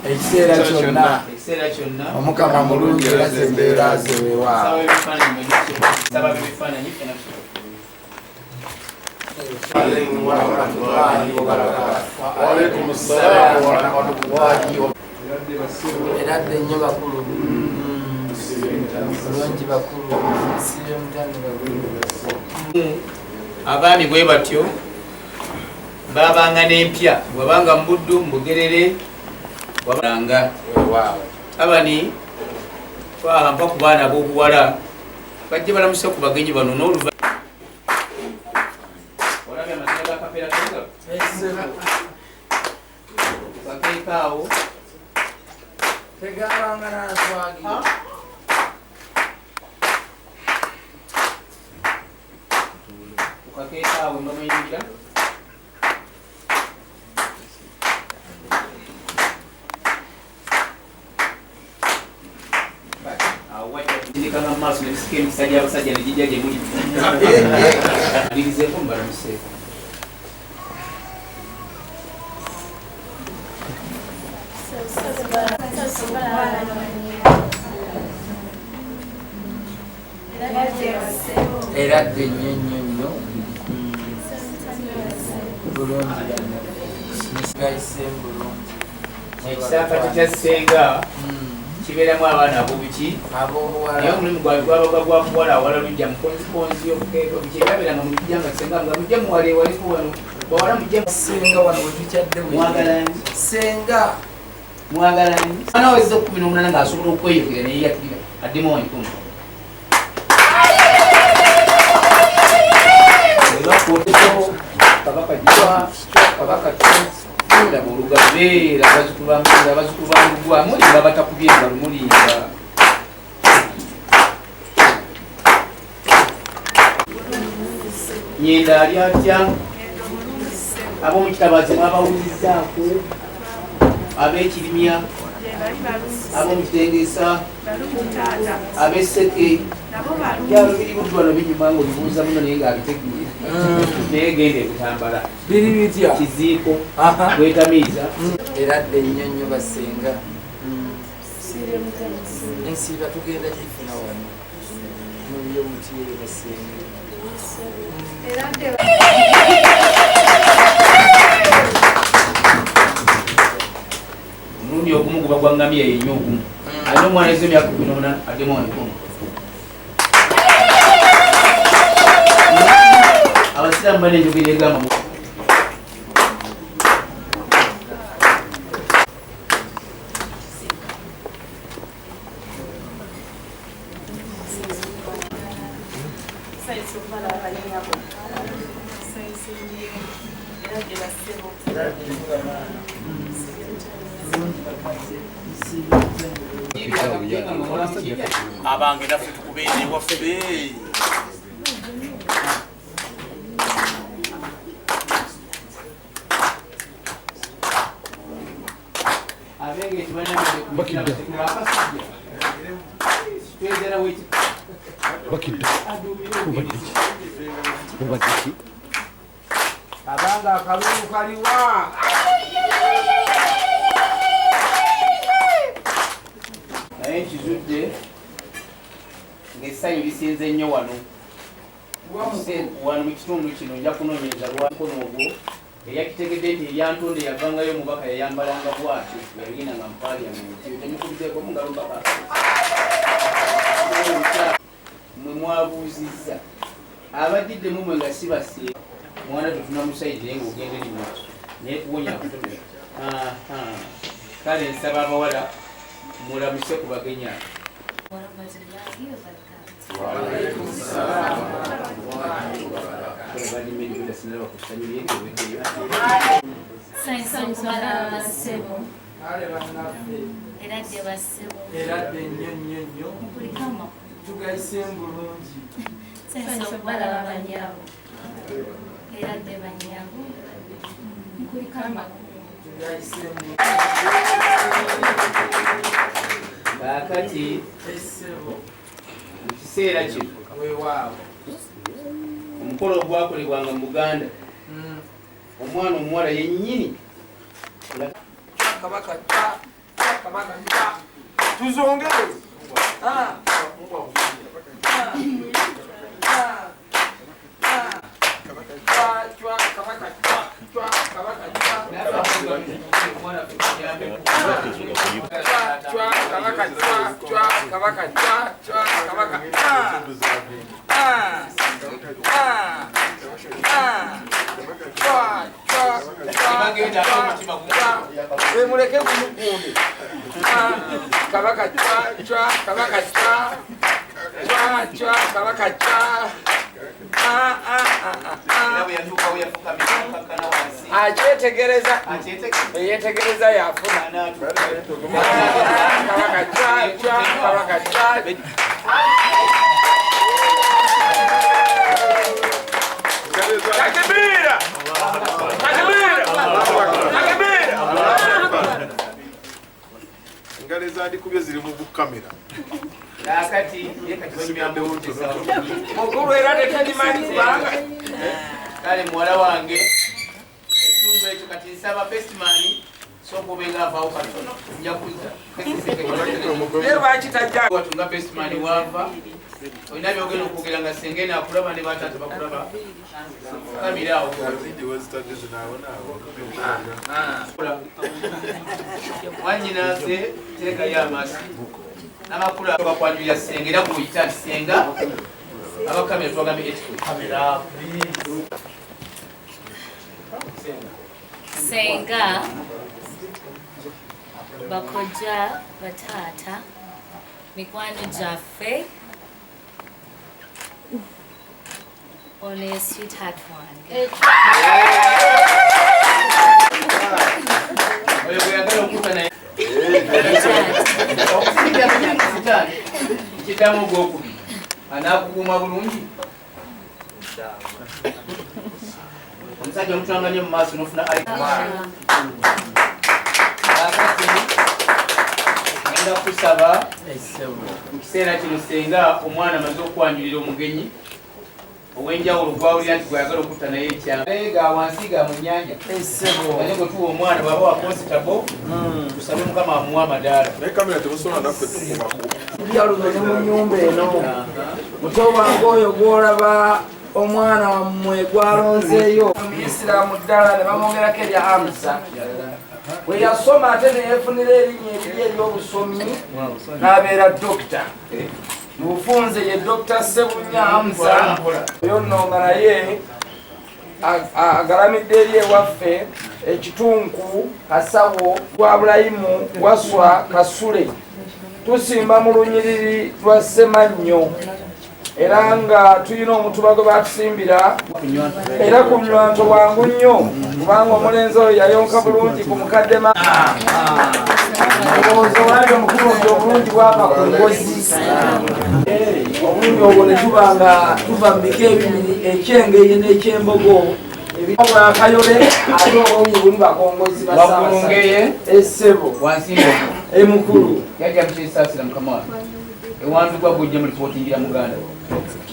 ekiseera kyonna omukama mulungi era zembeera zeweewaawo. Eradde nnyo bakulu bulungi bakulu siryo mutani bakulu. Abaami bwe batyo babanga n'empya wabanga mubuddu mubugerere wabanga abani twampa ku baana b'obuwala bajje balamuse ku bagenyi bano n'oluva olabye amazina ga kapeera kakeekaawo tegabanga nanswagi kukakeekaawo mbamanyira kama maaso nisikie msajja abasajja nejijja gye muli alirizeeko mbalamuseeko. Eradde nnyo nnyo nnyo bulungi nsigayise bulungi. Ekisaakati kya Ssenga kibeeramu abaana ab'obuki naye omulimu gwabwe gwabaga gwakuwala awala lujja mukonzikonzi obukyeraberanga mujja nga Ssenga nga mujja muwala ewaliko wano bawala mujja Ssenga wano wetukyadde mwagalani Ssenga mwagalani mwana wezza 18 ng'asobola okweyogera naye yakirira addemu wankumi ebakwoteko kabaka jiwa kabaka ndaba olugabeera abazukulu bamugwa mulimba batakubyenga lumulimba nyenda ali atya ab'omukitabazi mwabawulizzaako ab'ekirimya ab'omukitengeesa ab'esseke byalo biri buddu wano binyuma ng'obibuuza muno naye ng'abitegeera naye genda ebutambala biri bitya kiziiko bwetamiiza. Eradde nnyo nnyo Bassenga ensiiba tugenda gifuna wano muliyo mutyere Bassenga omulundi ogumu guba gwa ngamiya yennya ogumu alina omwana ez'emyaka 18 addemu wankumi. Abasiraamu bane enjogera egamba abange naffe tukubeere waffe abanga akalulu kaliwa naye nkizudde ng'essanyu lisinze nnyo wano mu kitundu kino nja kunoonyereza lwamukono ogwo eyakitegedde nti eryantonde yavangayo omubaka yayambalanga bwatyo yalinanga mu paliamenti temukubizeeko mungalo mpaka mwe mwabuuzizza abajjidde mumwe nga si baseera mwana tutuna musayidi naye ng'ogende eri maaso naye kuwonya kutomera kale nsaba abawala mulamuse ku bagenya eradde nnyo nnyo nnyo tugayise bulungi kakati mu kiseera kino omukolo ogwakolebwanga mu Buganda omwana omuwala yennyini kabaka kabaka chwa tuzongere muleke kumukunde kabaka chwa kabaka chwa kabaka chwa achetegereza yetegereza yafuna kabaka chwa kabaka chwa takbira ngale zandikubye ziri mu bukamera nakati mukulu era tetandimanyi kubanga kale muwala wange ekitundu ekyo kati nsaba festimani sokubenga avaawo katono njakuza watunga festimani wava olina byogenda okwogera nga senge nakulaba ne batata bakulaba kamirawo wanyinaze terekayo amasi n'amakulu bakwanjulira senga era kuyita nti senga abakamera twagambe senga bakoja batata mikwano gyaffe ono ye sweetheart wange oyo bweyagala okuta naye kitamu ogwokubiri anakukuuma bulungi omusajja omutwanganye mu maaso nofuna akati genda kusaba mu kiseera kino senga omwana amaze okwanjulira omugenyi ow'enjawulo gwawulira nti gweyagala okutta naye ekyanga wansi ga mu nnyanja anye gwetuwa omwana bwaba wakonsitabo tusabe mukama amuwa amadaala luno ne mu nnyumba eno muto wange oyo gwolaba omwana wammwe gwalonzeeyo muisiraamu ddala ne bamwongerako erya Hamza bwe yasoma ate neyefunira erinnya eriri ery'obusomi n'abeera dokita mubufunze ye Dr. Sebunya Hamza oyo nno nga naye agalamidde eri ewaffe ekitunku Kasawo gwa Bulayimu Waswa Kasule tusimba mu lunyiriri lwa Semannyo era nga tulina omutuba gwe batusimbira era ku nywanto bwangu nnyo kubanga omulenzi oyo yayonka bulungi ku mukadde olowooza wange omukulu nti obulungi bwava ku ngozi obulungi obwo ne tuba nga tuva mu bika ebibiri ekyengeye n'ekyembogo ebibwakayole ate obulungi buli bakongozi wabulungeye essebo wansinga emukulu yajja mukisaasira mukama wange ewandugwa gujja mu lipootingira muganda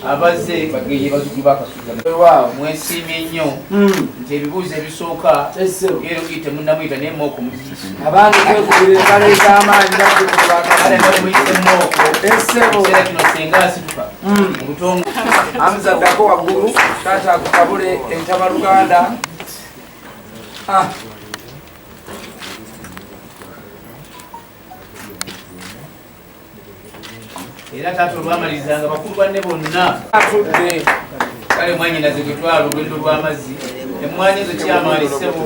abazze bageye bazukulu bakasuga mwesiimye nnyo nti ebibuuzo ebisooka ero giyite munnamuyita naye mooko muziiki abandi kwekubira engalo ez'amaanyi muyite mooko ekiseera kino senga asituka obutongo Hamza ddako waggulu taata akukabule entaba Luganda era taata olwamalizanga bakulu banne bonna atudde kale mwanyinaze gwetwala olugendo lw'amazzi emmwanyi ezo kyamaalisebo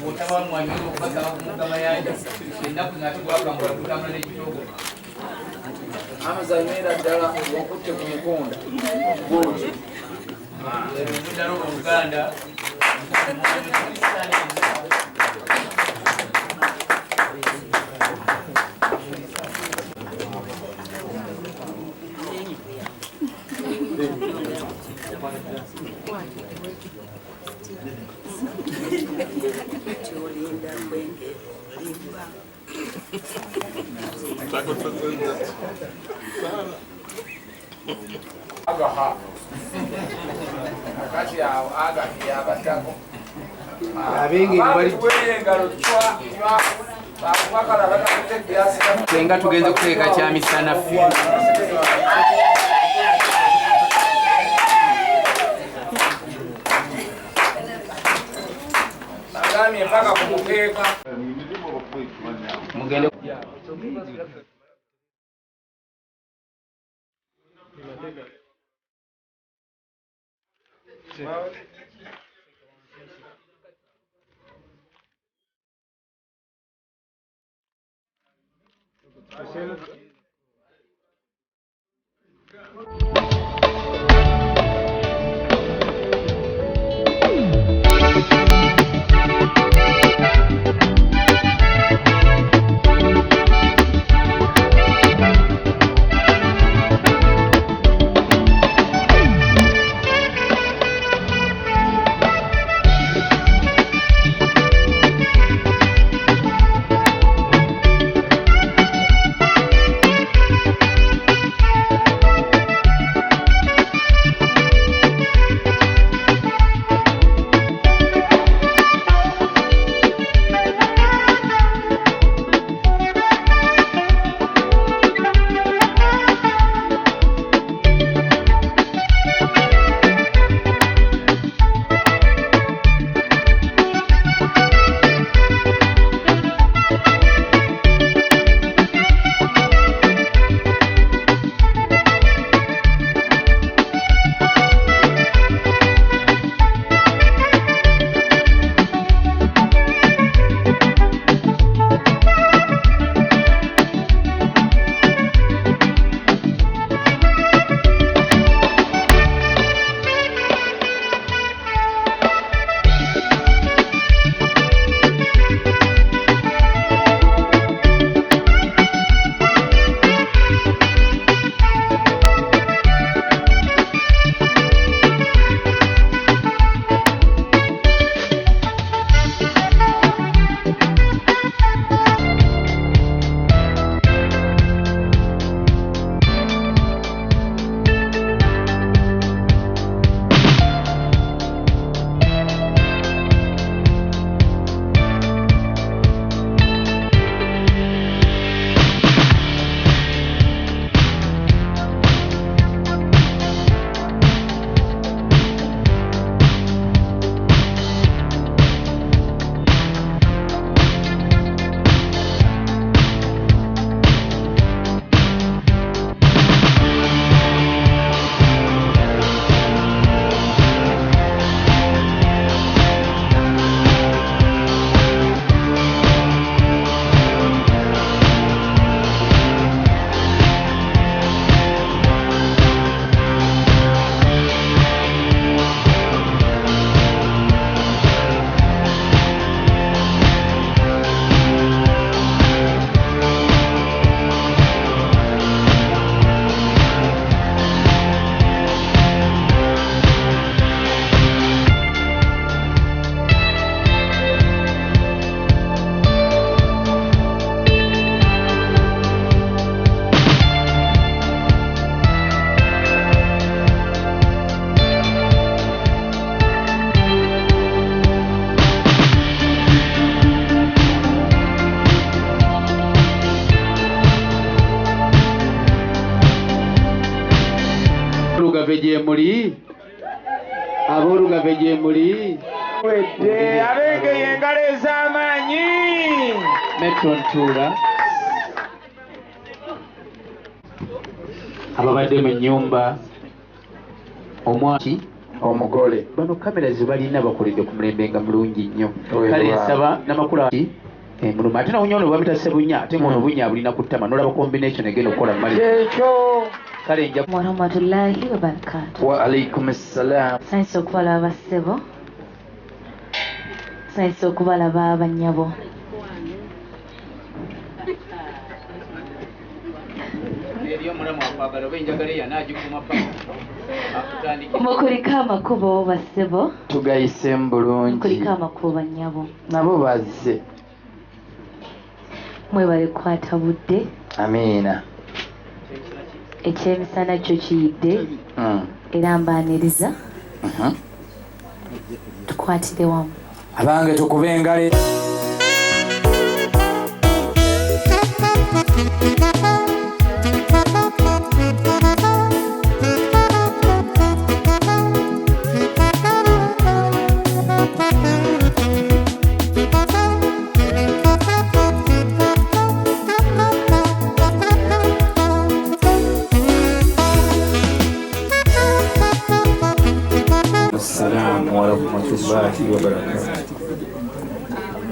bwotaba mwanyi oyo okubasaba ku mugamayanja ennaku nate gwakambula kutambula n'ekitogo Hamza nywera ddala okutte ku mukonda bungi ddala oluganda agaha akati awo agahi abatako abenge bali engalo Senga tugenze kuteeka kyamisana mugende Ab'Olugave gye muli abengeye engalo ez'amaanyi Metro Ntuula ababadde mu nnyumba omwaki omugole bano kamera zibalina bakoledde ku mulembe nga mulungi nnyo kale nsaba n'amakulu muluma ate nawunyono babitase bunya ate ngono bunya bulina ku ttama n'olaba combination egenda okukola mali ekyo kale nja warahmatullahi wabarakatuh. wa alaikum assalam. Sanyisa okubalaba bassebo, sanyisa okubalaba bannyabo. Mukuliko amakubo bassebo, tugayise bulungi. mukuliko amakubo bannyabo, nabo bazze. mwebale kukwata budde. Amiina. Ekyemisana kyo kiyidde era mbaaniriza tukwatire wamu abange tukube engalo. wa barakatuh.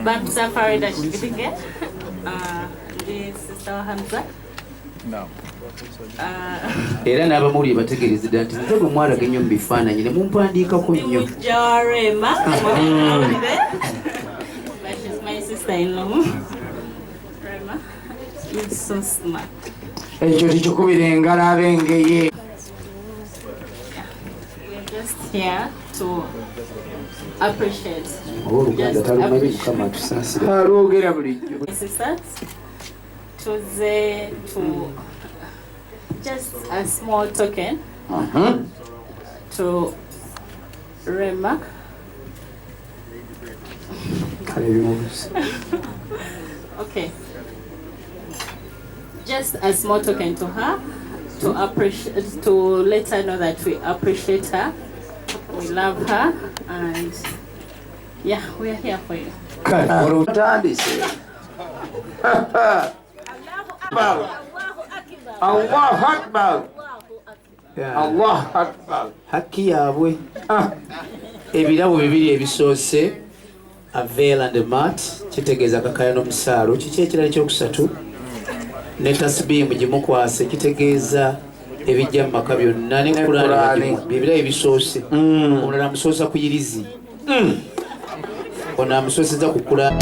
Banza Farida Shibige, the sister Hamza. No. Era n'abamuli bategerezedde nti nze bwe mwalaga ennyo mu bifaananyi ne mumpandiikako nnyo. Jorema. She's my sister-in-law. Rema. You're so smart. Ekyo tikikubira engalo ab'engeye. We're just here to appreciate. Oluganda talumanyi Mukama atusaasire. Alwogera bulijjo. My sisters, to just a small token to Rema. Okay. Just a small token to her to appreciate, to let her know that we appreciate her, we love her, and yeah, we are here for you. Olutandise. Allahu Akbar. Allahu Akbar. Hakki yaabwe. Ebirabo bibiri ebisoose Avail and Mat kitegeeza kakaya n'omusaalo. Kiki ekirala ekyokusatu ne tasbiimu gimukwase kitegeeza ebijja mu maka byonna ne Kulaani bibira ebisoose. Omulala amusoosa ku yirizi. Ono amusooseza ku Kulaani.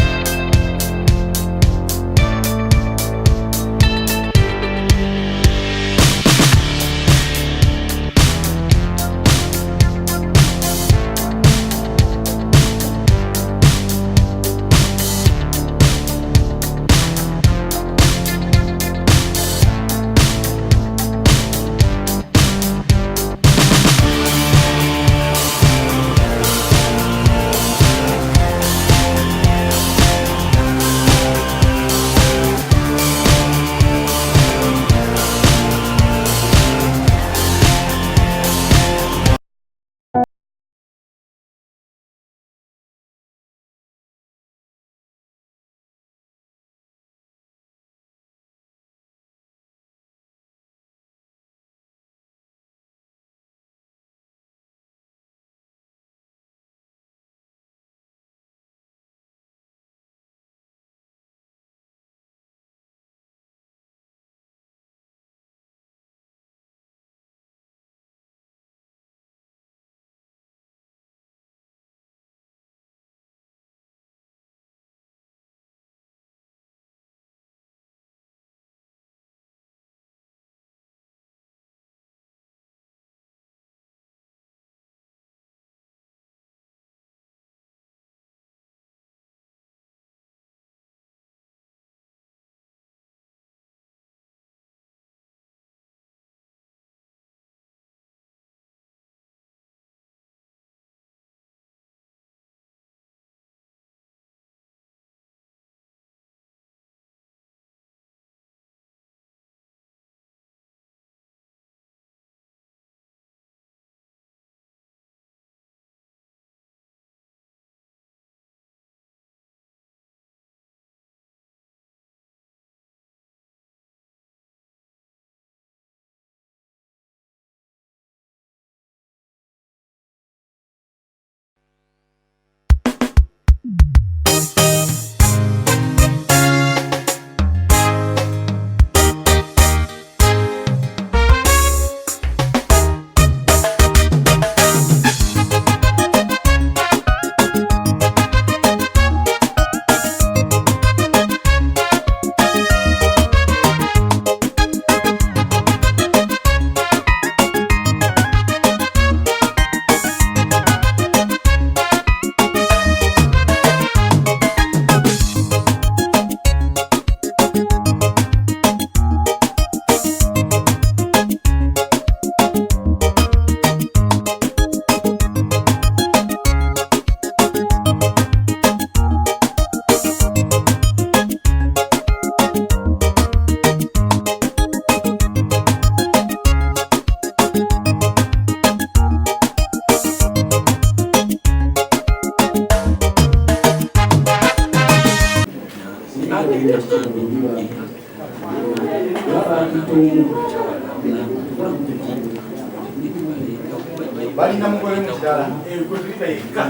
balina mugole mu kirala gwe tuliba yekka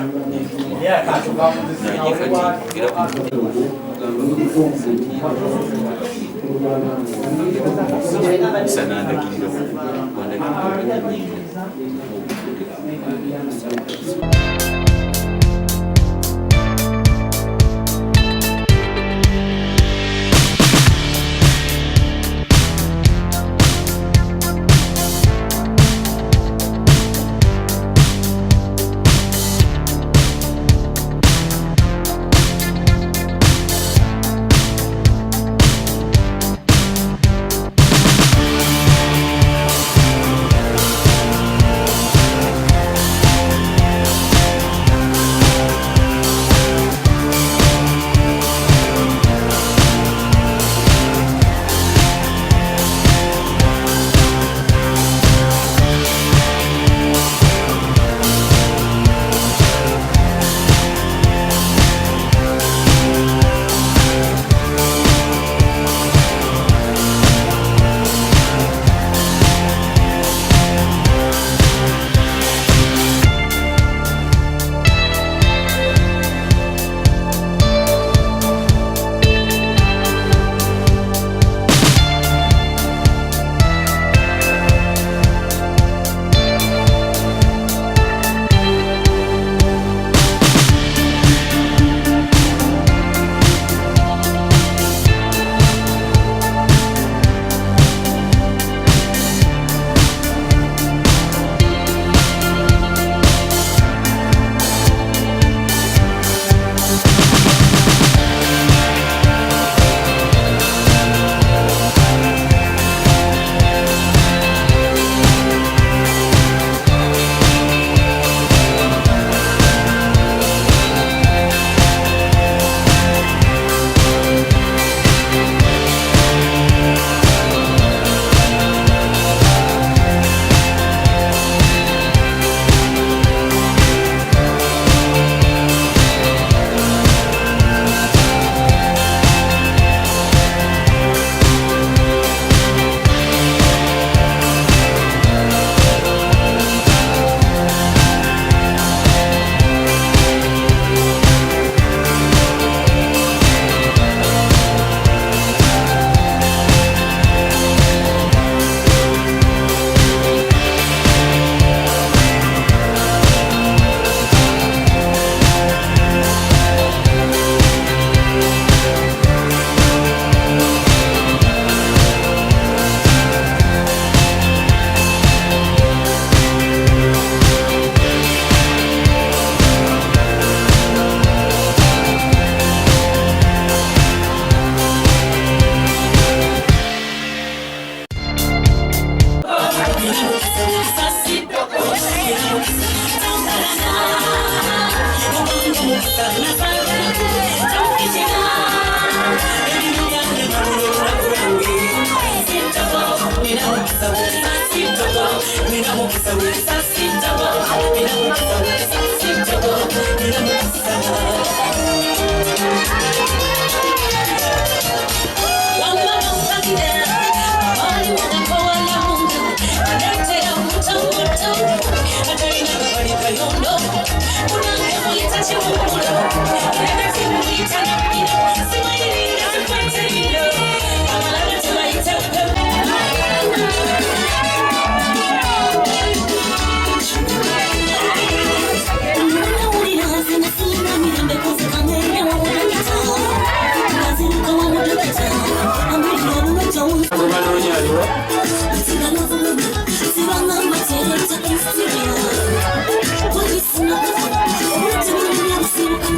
naye akantu kamuzisa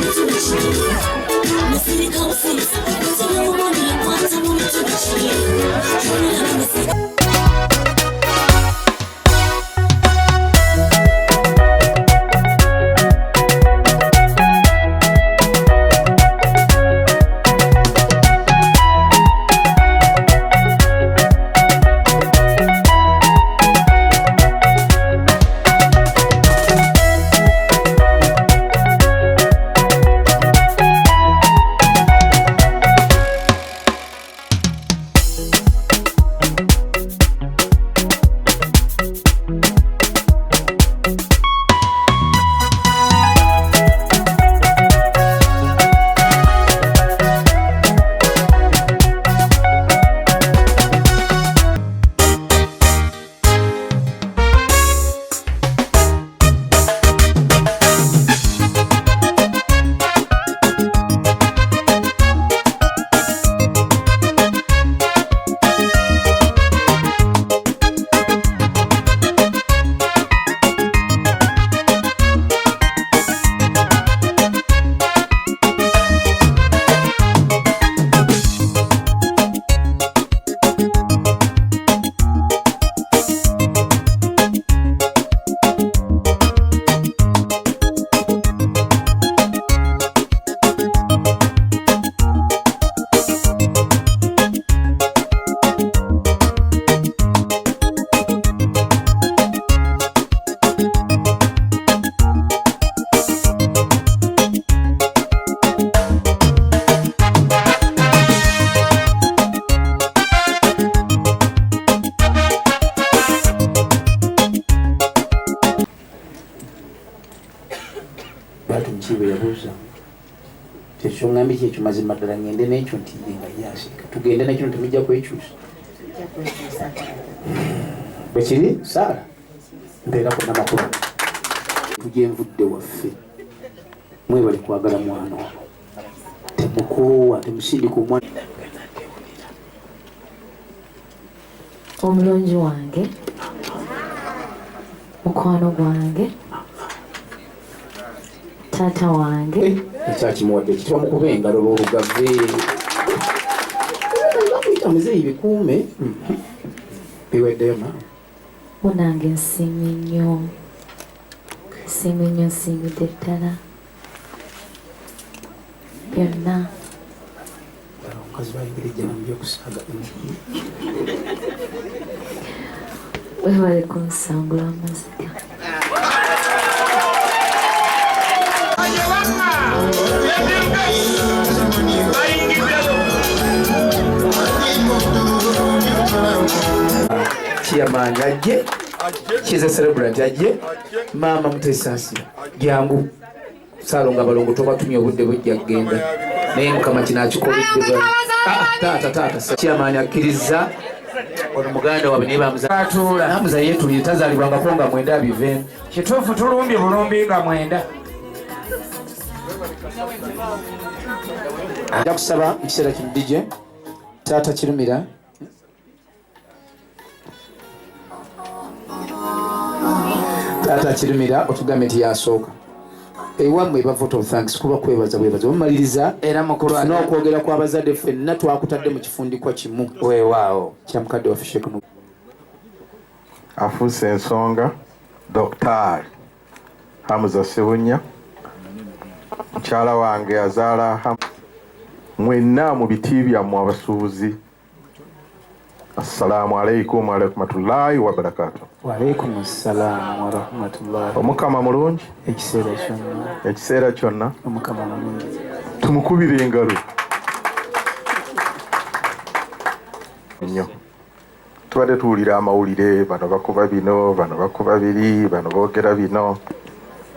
What Tekyo ngambi kyekyo mazima ddala ngende n'ekyo nti nga yasika tugende n'ekyo temujja kwekyusa bwe kiri Saara mpeerako n'amakulu tugyenvudde waffe mwebale kwagala mwana ono temukoowa temusindika omwana omulungi wange mukwano gwange taata wange ekyakimuwadde kitwa mukuba engalo lwolugave bakuyita muzeeyi bikuume biweddeyo maawe munange nsiimye nnyo nsiimidde ddala byonna omukazi bayingirijja namujja kusaaga webale kunsangula amaziga Chairman ajje she's a celebrant ajje mama Mutesasira jangu salonga balongo tobatumye obudde bujja kugenda naye mukama kinaakikoledde taata chairman akkiriza ono muganda wabe nebamuzatula namuza yetu tazalibwangako nga mwenda abiveemu kituufu tulumbye bulumbi nga mwenda ajja kusaba ekiseera kino DJ taata Kirumira taata Kirumira otugambe nti yasooka ewammwe eba vote of thanks kuba kwebaza omumaliriza era mukulu n'okwogera kw'abazadde ffenna twakutadde mu kifundikwa kimu weewaawo kya mukadde waffe Sheikh afuuse ensonga Dr. Hamza Sebunya mukyala wange azaala mwenna mu biti byammwe abasuubuzi assalamu alaikum wa rahmatullahi wa barakatuh. Wa alaikum assalam wa rahmatullahi. Omukama mulungi ekiseera kyonna omukama mulungi tumukubire engalo nnyo tubadde tuwulira amawulire bano bakuba bino bano bakuba biri bano boogera bino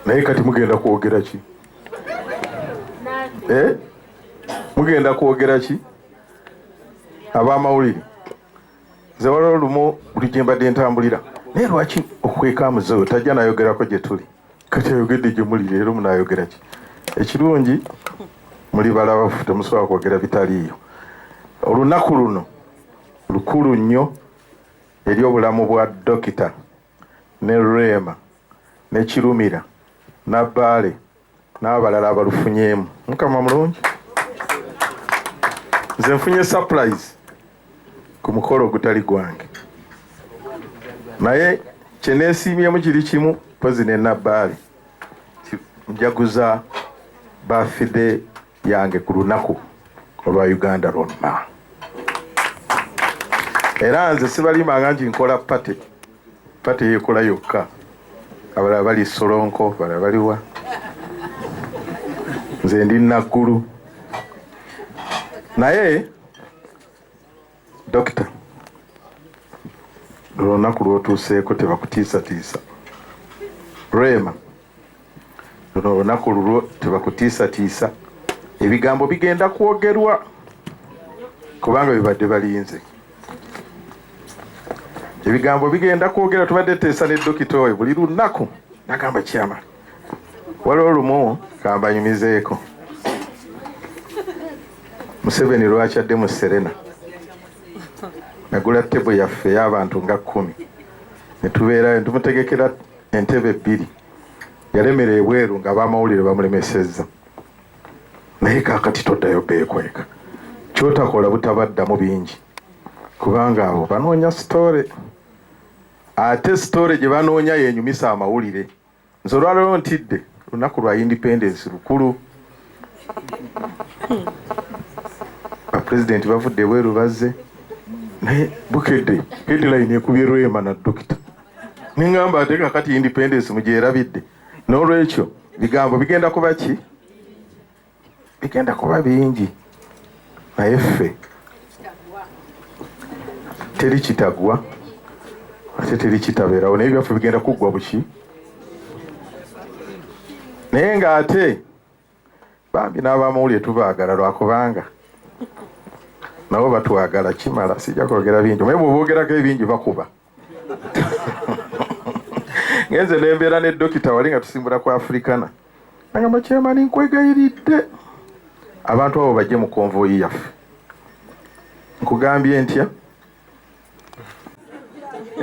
naye kati mugenda kwogera ki mugenda kwogera ki ab'amawulire nze waliwo olumu buli gye mbadde ntambulira naye lwaki okweka muzeeyo tajja nayogerako gye tuli kati ayogedde gye muli leero munaayogera ki ekirungi muli balabafu temusobola kwogera bitaliiyo olunaku luno lukulu nnyo eri obulamu bwa Dokita ne Rema ne Kirumira Nabbaale n'abalala abalufunyeemu mukama mulungi nze nfunye surprise ku mukolo ogutali gwange naye kyeneesiimyemu kiri kimu pozi ne Nabbaale njaguza birthday yange ku lunaku olwa Uganda lwonna era nze sibalimanga nti nkola pate yekola yokka abalala bali Solonko balala baliwa nze ndi Naggulu naye Dokita lunaku lwotuuseeko tebakutiisatiisa Rema luno lunaku lulwo tebakutiisatiisa ebigambo bigenda kwogerwa kubanga bibadde balinze ebigambo bigenda kwogera tubadde teesa ne Dokita oyo buli lunaku nagamba kyama waliwo lumu kambanyumizeeko Museveni lwaki adde mu Serena nagula tebo yaffe y'abantu nga 10 ne tubeerayo tumutegekera entebe 2 yalemera ebweru nga ab'amawulire bamulemesezza naye kaakati toddayo beekweka kyotakola butabaddamu bingi kubanga abo banoonya sitore ate sitore gye banoonya yenyumisa amawulire nze olwaliro ntidde lunaku lwa independence lukulu bapulezidenti bavudde ebweru bazze naye bukedde headline ekubye Rema na Dokita ningamba ate kakati independence mugyerabidde n'olwekyo bigambo bigenda kuba ki bigenda kuba bingi naye ffe teri kitagwa ate teri kitabeerawo naye byaffe bigenda kuggwa buki naye ng'ate bambi n'abamawulire tubaagala lwakubanga nabo batwagala kimala sijja kwogera bingi naye bw'oboogerako ebingi bakuba ngenze nembeera ne dokita wali nga tusimbula ku Africana nagamba kyemani nkwegayiridde abantu abo bajje mu konvoyi yaffe nkugambye ntya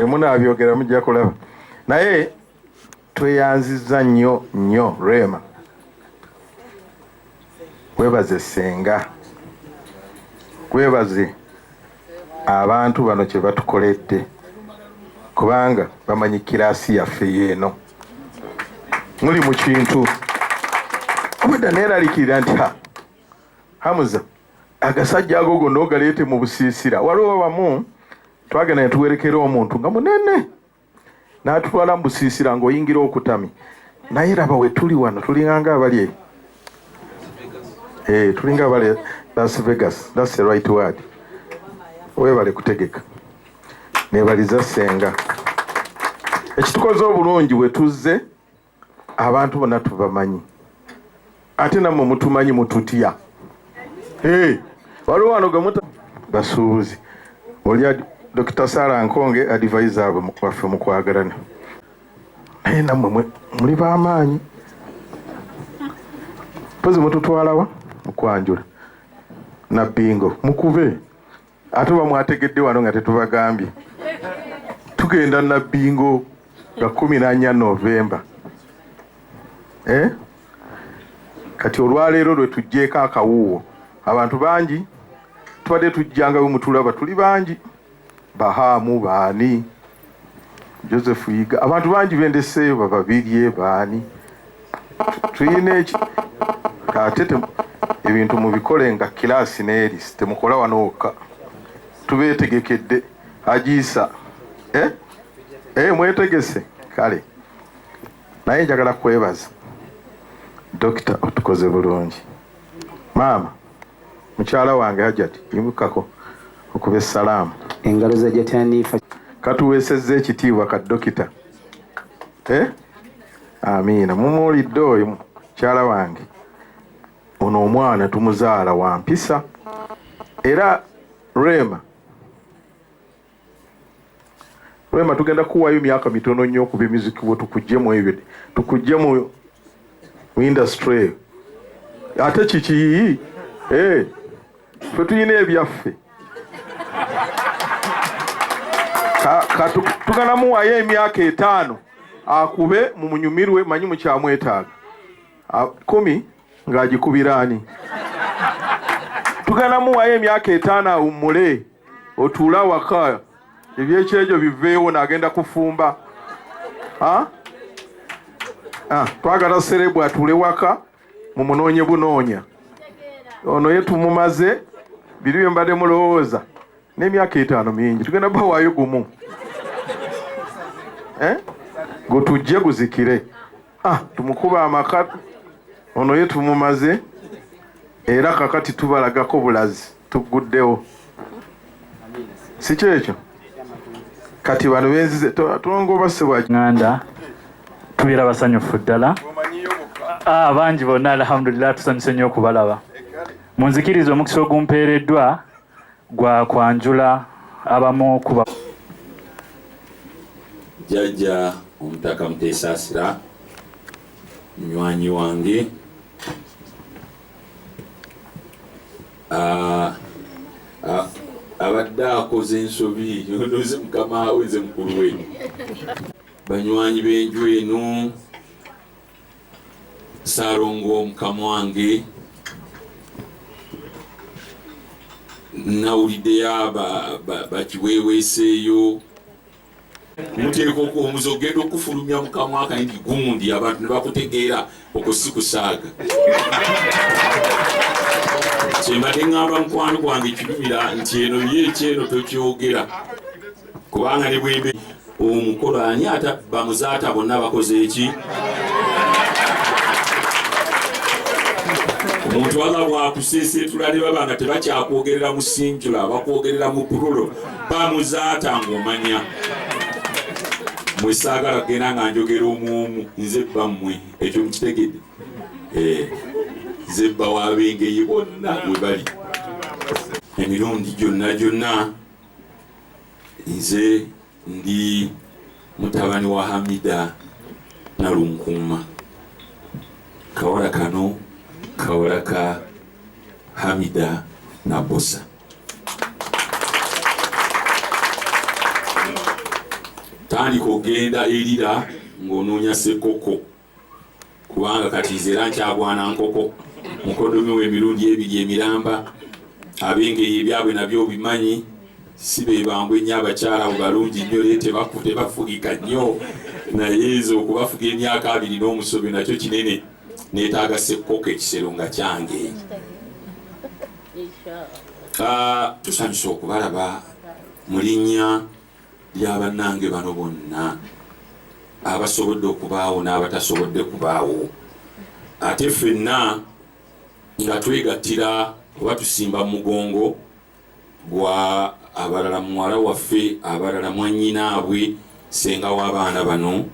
emunaabyogera mujja kulaba naye tweyanziza nnyo Rema webaze senga webaze abantu bano kye batukoledde kubanga bamanyi kiraasi yaffe yeeno muli mu kintu obudda neeraliikirira nti Hamuza agasajja ago gonna ogaleete mu busiisira waliwo wamu twagenda ne tuwerekera omuntu nga munene n'atutwala mu busiisira ng'oyingira okutami naye raba we tuli wano tulinganga abali tulinga abali Las Vegas, that's the right word. Webale kutegeka nebaliza senga ekitukoze obulungi bwe tuzze abantu bonna tubamanyi ate namwe mutumanyi mututya waliwo wano gamuta basuubuzi oli Dr. Sarah Nkonge advisor waffe mu kwagalana naye namwe muli b'amaanyi pozi mututwalawa mu kwanjula na bingo mukube ate bamwategedde wano nga tetubagambye tugenda na bingo ga 14 Novemba kati olwaleero lwe tujjeeko akawuwo abantu bangi tubadde tujjanga bwemutulaba tuli bangi Bahamu baani Joseph Yiga abantu bangi bendeseeyo bababirye baani tuyina eki katete ebintu mubikole nga kilaasi n'eris temukola wano wokka tubeetegekedde ajiisa mwetegese kale naye njagala kwebaza dokita otukoze bulungi maama mukyala wange Hajati yimukako okuba essalaamu engalo za Jatanifa katuweesezza ekitiibwa ka dokita amiina mumuwulidde oyo mukyala wange ono omwana tumuzaala wa mpisa era Rema tugenda kuwaayo myaka mitono nnyo okuba emizikibwe tukuggyemu ebyo tukugye mu industry ate kiki ffe tulina ebyaffe tugana muwaayo emyaka 5 akube mu munyumirwe manyi mukyamwetaaga 10 ng'agikubiraani tugana muwaayo emyaka 5 awummule otuula waka ebyekyejo biveewo n'agenda kufumba twagala serebu atuule waka mu munoonye bunoonya ono ye tumumaze biri bye mbadde mulowooza n'emyaka 5 mingi tugenda bawaayo gumu gutujje guzikire tumukuba amaka ono ye tumumaze era kakati tubalagako bulazi tuguddewo si kyekyo kati bano benzize tulongobasebwa nganda tubeera basanyufu ddala bangi bonna alhamdulillah tusanyuse nnyo okubalaba munzikiriza omukisa ogumpeereddwa gwa kwanjula abamu kuba jjajja omutaka Muteesasira munywanyi wange abadde akoze ensobi onoze mukama we nze mukulu we banywanyi b'enju eno Saarongo mukama wange nawuliddeyo bakiweeweeseeyo muteeka omuze ogenda okufulumya mukama akayindi gundi abantu ne bakutegeera okusikusaaga kyembadde ŋŋamba mukwano gwange kirumira nti eno yeekyeno tokyogera kubanga ne bwembe omukolo ani ate bamuzaata bonna bakoze eki omuntu wala bwakuseeseetula ne baba nga tebakyakwogerera mu sinjula bakwogerera mu purulo bamuzaata ng'omanya mwe saagala kugenda nga njogera omuomu nze bammwe ekyo mukitegedde zebba w'abengeye bonna we bali emirundi gyonna nze ndi mutabani wa Hamida Nalunkuuma. Kawala kano kawala ka Hamida Nabosa. Tandika ogenda erira ng'onoonya ssekoko kubanga kati nze era nkyagwana nkoko mukodomi w'emirundi ebiri emiramba abengeye ebyabwe nabyo bimanyi si be bambwe nnyo abakyala abo balungi nnyo leete tebafugika nnyo naye ezo okubafuga emyaka 2 n'omusobe nakyo kinene neetaaga ssekoko ekisero nga kyange. Tusanyusa okubalaba mu linnya lya bannange bano bonna abasobodde okubaawo n'abatasobodde kubaawo, ate ffenna nga twegattira oba tusimba mugongo gwa abalala muwala waffe, abalala mwannyinaabwe, senga w'abaana bano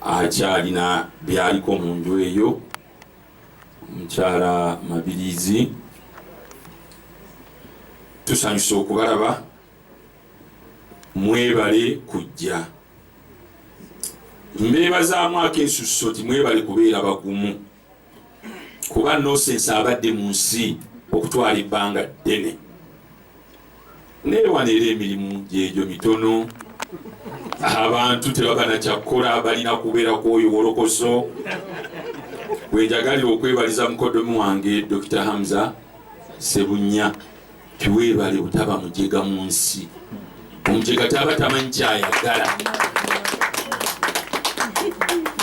akyalina byaliko mu nju eyo, omukyala Mabirizi. Tusanyusa okubalaba, mwebale kujja. Mbeebazaamu ak'ensusso ti mwebale kubeera bagumu kuba Nonsense abadde mu nsi okutwala ebbanga ddene. Neewanera emirimu gyegyo mitono, abantu tebaba na kyakkola, balina kubeera kwoyo wolokoso. Bwenjagalira okwebaliza mukodomi wange Dr. Hamza Sebunya tiweebale butaba mujega mu nsi. Omujega taba tamanyi kyayagala.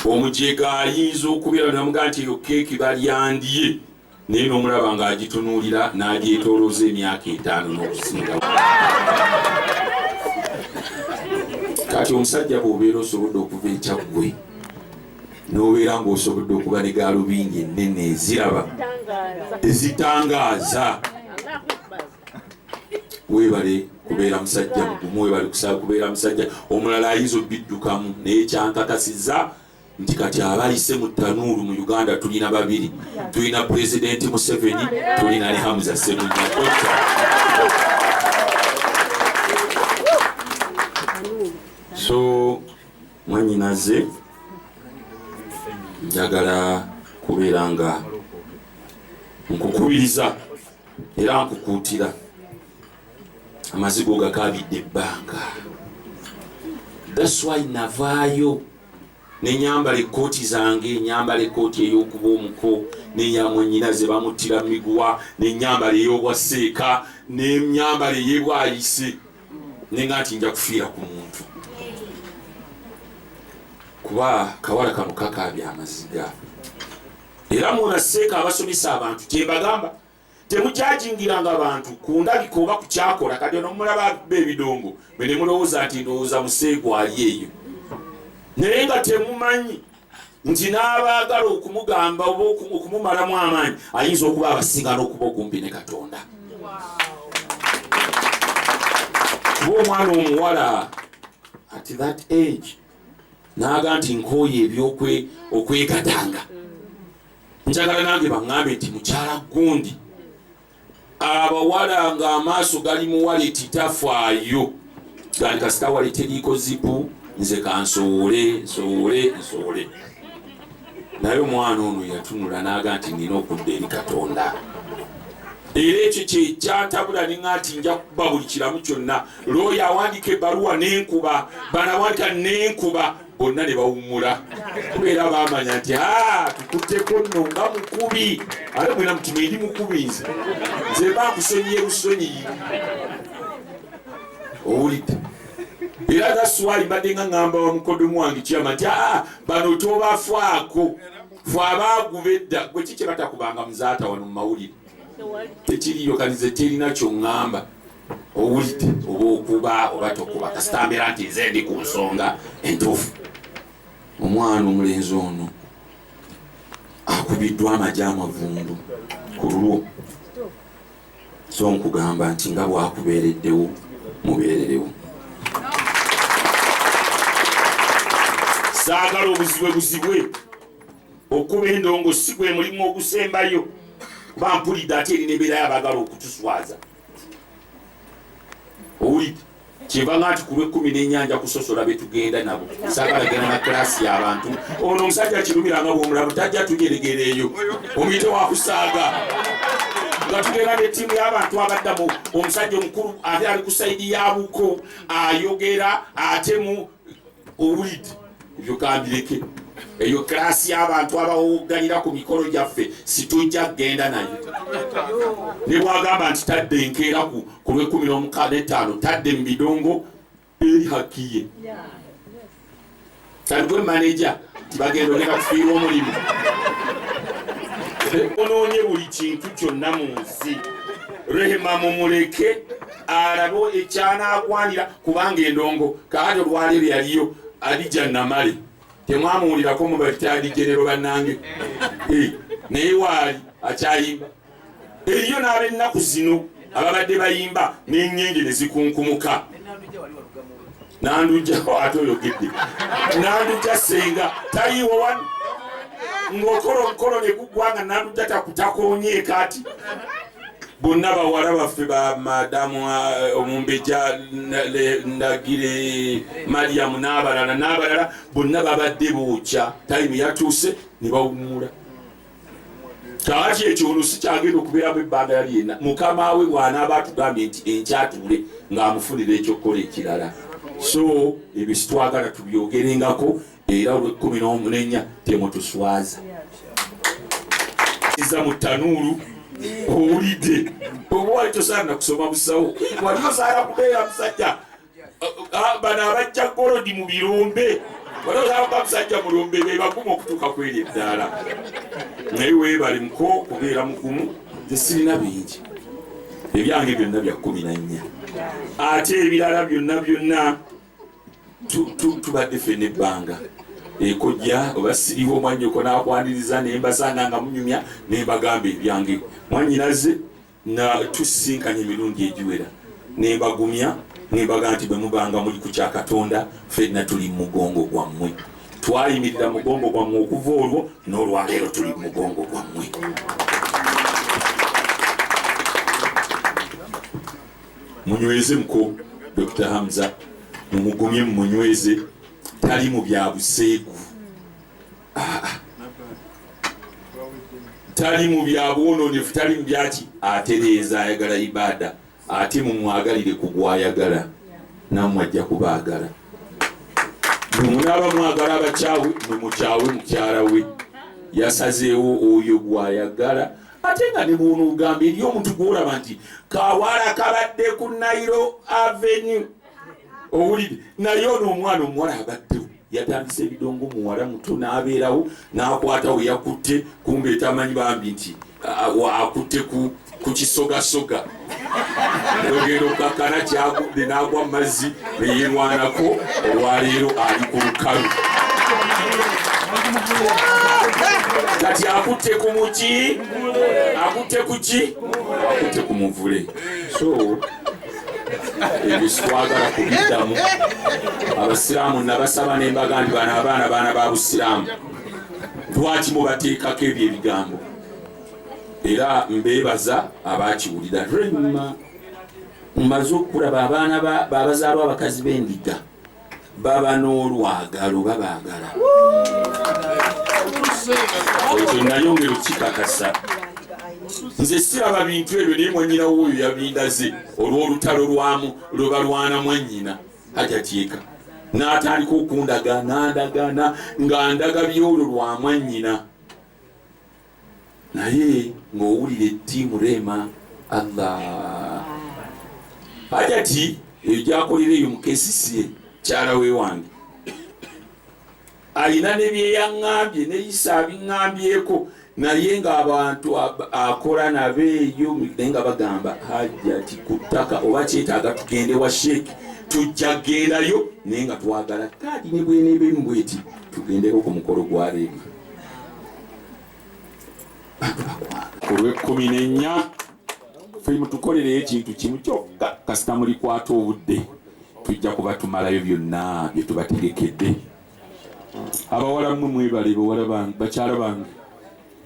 Omujega ayinza okubeera namugaa nti eyo keeki balyandye naye n'omulaba ng'agitunuulira n'agyetoolooza emyaka 5 n'okusinga. Kati omusajja bw'obeera osobodde okuva ekyaggwe n'obeera ng'osobodde okuba ne gaalubindi ennene eziraba ezitangaaza, weebale kubeera musajja mugumu, weebale kubeera musajja. Omulala ayinza obbiddukamu naye kyankakasizza nti kati abayise mu ttanuulu mu Uganda tulina 2. Tulina Pulezidenti Museveni, tulina ne Hamza Sebunya. So mwannyinaze njagala kubeera nga nkukubiriza era nkukuutira. Amazigo gakabidde ebbanga. That's why navaayo nenyambala ekkooti zange, nyambala ekkooti ey'okuba omuko, neya mwannyinaze bamuttira miguwa, nenyambala ey'obwaseeka, nenyambala ey'ebwayise, nenga nti nja kufiira ku muntu kuba kawala kano kakaabya amaziga. Era munaseeka abasomesa abantu kyembagamba temukyajingiranga abantu ku ndabika oba ku kyakola. Kati nomulaba b'ebidongo bwe ne mulowooza nti ndowooza museeko ali eyo, naye nga temumanyi nti n'abaagala okumugamba oba okumumalamu amaanyi ayinza okuba abasinga n'okuba okumpi ne Katonda. Kuba omwana omuwala at that age naaga nti nkooye ebyokwegatanga, njagala nange baŋŋambe nti mukyala gundi abawala ng'amaaso gali mu waleti tafaayo, gali kasita waleti eriiko zipu, nze kansoole. Naye omwana ono yatunula n'aga nti nina okudda eri Katonda. Era ekyo kye kyantabula neŋŋa nti nja kuba buli kiramu kyonna. Looya awandika ebbaluwa n'enkuba, banawandika n'enkuba, bonna ne bawummula kubeera baamanya nti tukutteko nno nga mukubi. Ate mwena mutima ndi mukubi, nze bankusonyiye busonyiyi, owulidde? Era gaswali mbadde nga ŋŋamba wa mukodomu wange kyama nti bano tobafaako, fe abaaguba edda. Gwe kiki batakubanga muzaata wano mu mawulire? Tekiriyo, kanize terina ky'oŋŋamba, owulidde? Oba okuba oba tokuba, kasita mbeera nti nze ndi ku nsonga entuufu. Omwana omulenzi ono akubiddwa amagye amavundu ku lulwo, so nkugamba nti nga bwakubeereddewo mubeererewo. Saagala obuzibwe okuba endongo si gwe mulimu ogusembayo. bampulidde ate eri nebeera yabagala okutuswaza owulidde kyeva nga nti ku lw'ekkumi n'ennyanja kusosola betugenda nabo saagala genda na klasi y'abantu ono omusajja kirumiranga bwomulabu tajja tugeregera eyo omuyite wakusaaga nga tugenda n'ettiimu y'abantu abaddamu omusajja omukulu ate ali ku sayidi yabuko ayogera ate mu owulidde ebyo kambireke eyo klasi y'abantu abawoganira ku mikolo gyaffe situjja kgenda nayo ne bwagamba nti tadde enkeera ku lw'15 tadde mu bidongo eri hakiye kati gwe maneja tibagenda ogenda kufiirwa omulimu onoonye buli kintu kyonna mu nsi rehema mumuleke alabe ekyanagwanira kubanga endongo kaati olwaleero yaliyo Adija Namale temwamuwulirako mu batali genero bannange naye waali akyayimba eriyo n'ab'ennaku zino ababadde bayimba n'ennyenge ne zikunkumuka Nandujja ate oyogedde Nandujja senga tayiwo wano ng'okola omukolo ne guggwanga Nandujja takutakoonye kati bonna bawala baffe ba madamu Omumbeja Ndagire Mariam n'abalala bonna babadde bookya tayimu yatuuse ne bawummula kaaki ekyo olusi kyagenda okubeeramu ebbanga yali yenna mukama we bw'anaaba atugambye nti enkyatuule ng'amufunira ekyokukola ekirala so ebyo sitwagala tubyogerengako era olw'14 temutuswaza iza mu tanuulu owulidde oba wali tosaana kusoma busawo wali osaana kubeera musajja bano abajja golodi mu birombe wali osaana musajja mulombe bebaguma okutuuka kweri eddaala naye weebali muko kubeera mugumu tesirina bingi ebyange byonna bya 14 ate ebirala byonna tubadde ffenna ebbanga ekojja oba siriwo omwanyoko n'akwaniriza nembasanga nga munyumya nembagamba ebyange mwanyinaze tusinkanye emirundi egiwera nembagumya nembaga nti bwe mubanga muli ku kya Katonda ffenna tuli mu mugongo gwammwe twayimirira mugongo gwammwe okuva olwo n'olwaleero tuli mu mugongo gwammwe munyweze muko Dr. Hamza mumugumye mumunyweze tali mu bya buseegu tali mu bya bwononefu tali mu byaki atereeza ayagala ibada ate mumwagalire ku gwayagala nammwe ajja kubaagala munaaba mwagala abakyawe mumukyawe mukyala we yasazeewo oyo gwayagala ate nga ne bwona ogamba eri omuntu gwolaba nti kawala kabadde ku Nairo Avenue owulidde naye ono omwana omuwala abaddewo yatandise ebidongo muwala muto n'abeerawo n'akwatawo yakutte kumbe etamanyi bambi nti akutte ku kisogasoga ogenda okukakkana kyagudde n'agwa mu mazzi neyerwanako olwaleero ali ku lukalu kati akutte ku muki akutte ku ki akutte ku muvule so ebyo sitwagala kubiddamu abasiraamu nabasaba nembaga nti bano abaana ba busiraamu lwaki mubateekako ebyo ebigambo era mbeebaza abakiwulira rema mmaze okulaba abaana babazaalwa abakazi b'endiga baba n'olwagalo babaagala ekyo nayongera okikakasa nze siraba bintu ebyo naye mwannyina w'oyo yabindaze olw'olutalo lwamu lwe balwana mwannyina hajatyeka n'atandika okundagana nga ndaga byolwo lwa mwannyina naye ng'owulira ettiimu Rema Allah hajati eyo gyakolera eyo mu KCCA kyala we wange alina ne byeyaŋŋambye ne Isa abiŋŋambyeko naye ng'abantu akola nabeeyo naye nga bagamba hajati ku ttaka oba kyetaaga tugende wa sheeki tujja gendayo naye nga twagala kati ne bweneebemu bweti tugendeko ku mukolo gwa Rema ku lw'14 ffe mutukolereyo ekintu kimu kyokka kasita mulikwata obudde tujja kuba tumalayo byonna bye tubategekedde abawala mmwe mwebale bawala bange bakyala bange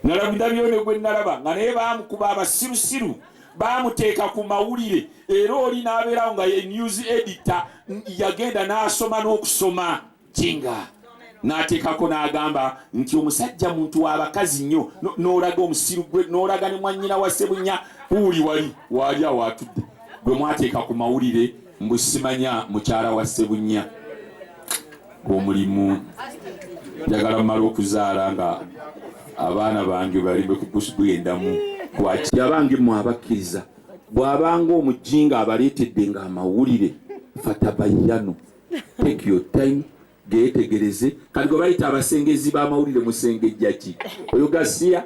nalabira byone gwe nalaba nga naye baamukuba abasirusiru baamuteeka ku mawulire era oli n'abeerawo nga ye news editor yagenda n'asoma n'okusoma jinga n'ateekako n'agamba nti omusajja muntu w'abakazi nnyo n'olaga omusiru gwe n'olaga ne mwannyina wa Ssebunya puuli wali awo atudde gwe mwateeka ku mawulire mbu simanya mukyala wa Ssebunya omulimu njagala mmala okuzaala nga abaana bange balime kugusugwendamu kwaki abange mwabakkiriza bw'abanga omujinga abaleetedde nga amawulire fatabayano take your time geetegereze kati gwe bayita abasengezi b'amawulire musengejja ki oyo gasiya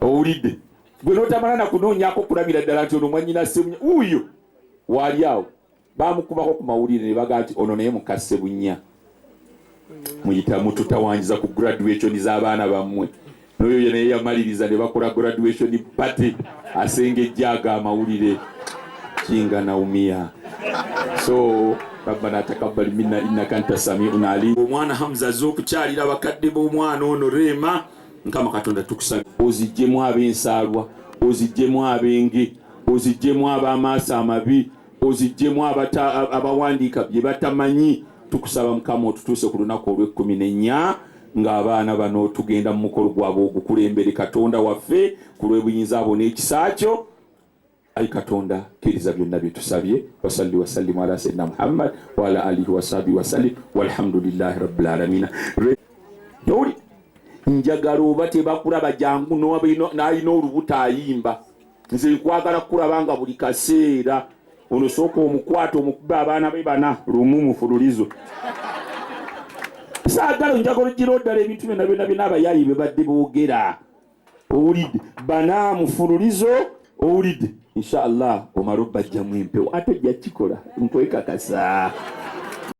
owulidde gwe n'otamala nakunoonyako kulabira ddala nti ono mwannyina Ssebunya uyo waali awo baamukubako ku mawulire ne baga nti ono naye muka Ssebunya mututawanyiza ku graduation z'abaana bammwe n'oyo naye yamaliriza ne bakola graduation party asengejja aga amawulire kinga naumia so rabbana takabbal minna innaka anta samiun alim. Omwana Hamza azze okukyalira bakadde b'omwana ono Rema Nkama Katonda tukusaba oziggyemu ab'ensaalwa oziggyemu ab'enge oziggyemu ab'amaaso amabi oziggyemu abawandiika bye batamanyi tukusaba Mukama otutuuse ku lunaku olw'14 ng'abaana bano tugenda mu mukolo gwabwe ogukulembere Katonda waffe ku lw'obuyinza abo n'ekisa kyo ayi Katonda kkiriza byonna bye tusabye wasalli wasallimu ala sayyidina Muhammad wa ala alihi wasahbihi wasallim walhamdulillahi rabbil alamin. Yoli njagala oba tebakulaba jangu n'alina olubuto ayimba nze nkwagala kulaba buli kaseera ono sooka omukwata omukuba abaana be bana lumu mufululizo saagala njagala gira oddala ebintu byonna byonna abayaayi be badde boogera owulidde bana mufululizo owulidde inshallah omala obbajjamu empewo ate ojja kikola nkwekakasa